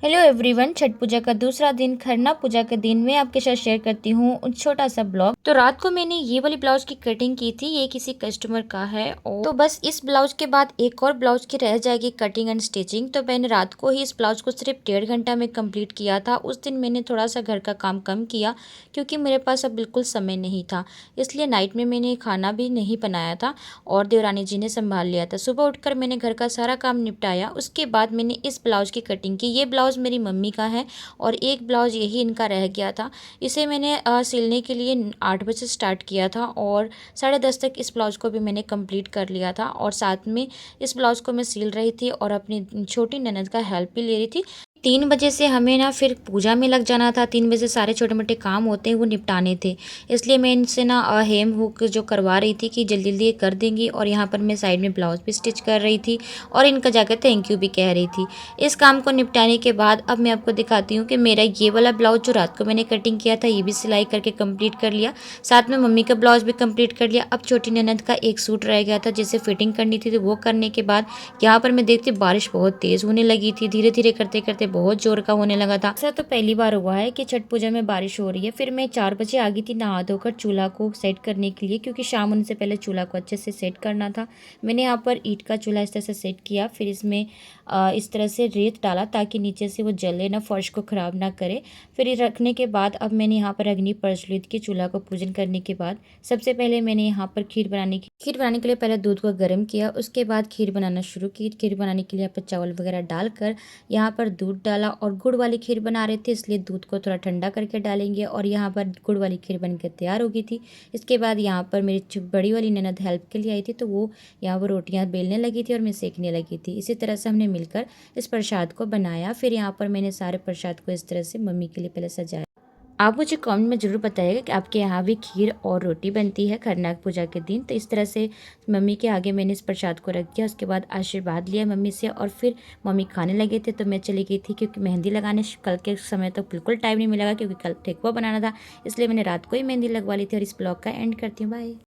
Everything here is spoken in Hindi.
हेलो एवरीवन, छठ पूजा का दूसरा दिन खरना पूजा के दिन मैं आपके साथ शेयर करती हूँ छोटा सा ब्लॉग। तो रात को मैंने ये वाली ब्लाउज की कटिंग की थी, ये किसी कस्टमर का है। और तो बस इस ब्लाउज के बाद एक और ब्लाउज की रह जाएगी कटिंग एंड स्टिचिंग। तो मैंने रात को ही इस ब्लाउज को सिर्फ 1.5 घंटा में कंप्लीट किया था। उस दिन मैंने थोड़ा सा घर का काम कम किया क्योंकि मेरे पास अब बिल्कुल समय नहीं था, इसलिए नाइट में मैंने खाना भी नहीं बनाया था और देवरानी जी ने संभाल लिया था। सुबह उठकर मैंने घर का सारा काम निपटाया, उसके बाद मैंने इस ब्लाउज की कटिंग की। ये ब्लाउज मेरी मम्मी का है और एक ब्लाउज यही इनका रह गया था। इसे मैंने सिलने के लिए 8 बजे स्टार्ट किया था और 10:30 तक इस ब्लाउज को भी मैंने कंप्लीट कर लिया था। और साथ में इस ब्लाउज को मैं सिल रही थी और अपनी छोटी ननद का हेल्प भी ले रही थी। 3 बजे से हमें ना फिर पूजा में लग जाना था। 3 बजे सारे छोटे मोटे काम होते हैं वो निपटाने थे, इसलिए मैं इनसे ना हेम हुक जो करवा रही थी कि जल्दी जल्दी ये कर देंगी। और यहाँ पर मैं साइड में ब्लाउज भी स्टिच कर रही थी और इनका जाकर थैंक यू भी कह रही थी। इस काम को निपटाने के बाद अब मैं आपको दिखाती हूँ कि मेरा ये वाला ब्लाउज जो रात को मैंने कटिंग किया था ये भी सिलाई करके कंप्लीट कर लिया। साथ में मम्मी का ब्लाउज भी कंप्लीट कर लिया। अब छोटी ननद का एक सूट रह गया था जिसे फिटिंग करनी थी, तो वो करने के बाद यहाँ पर मैं देखती बारिश बहुत तेज़ होने लगी थी। धीरे धीरे करते करते बहुत जोर का होने लगा था। ऐसा तो पहली बार हुआ है कि छठ पूजा में बारिश हो रही है। फिर मैं 4 बजे आ गई थी नहा धोकर चूल्हा को सेट करने के लिए, क्योंकि शाम होने से पहले चूल्हा को अच्छे से सेट करना था। मैंने यहाँ पर ईंट का चूल्हा इस तरह से सेट किया, फिर इसमें इस तरह से रेत डाला ताकि नीचे से वो जले ना, फर्श को ख़राब ना करे। फिर ये रखने के बाद अब मैंने यहाँ पर अग्नि प्रज्वलित की। चूल्हा को पूजन करने के बाद सबसे पहले मैंने यहाँ पर खीर बनाने के लिए पहले दूध को गर्म किया, उसके बाद खीर बनाना शुरू की। खीर बनाने के लिए यहाँ पर चावल वगैरह डालकर यहाँ पर दूध डाला और गुड़ वाली खीर बना रहे थे, इसलिए दूध को थोड़ा ठंडा करके डालेंगे। और यहाँ पर गुड़ वाली खीर बनकर तैयार हो गई थी। इसके बाद यहाँ पर मेरी बड़ी वाली ननद हेल्प के लिए आई थी, तो वो यहाँ पर रोटियाँ बेलने लगी थी और मैं सेकने लगी थी। इसी तरह से हमने मिलकर इस प्रसाद को बनाया। फिर यहाँ पर मैंने सारे प्रसाद को इस तरह से मम्मी के लिए पहले सजाया। आप मुझे कमेंट में ज़रूर बताइएगा कि आपके यहाँ भी खीर और रोटी बनती है खरनाक पूजा के दिन। तो इस तरह से मम्मी के आगे मैंने इस प्रसाद को रख दिया। उसके बाद आशीर्वाद लिया मम्मी से और फिर मम्मी खाने लगे थे, तो मैं चली गई थी क्योंकि मेहंदी लगाने कल के समय तो बिल्कुल टाइम नहीं मिला क्योंकि कल ठेकुआ बनाना था, इसलिए मैंने रात को ही मेहंदी लगवा ली थी। और इस ब्लॉग का एंड करती हूँ। बाय।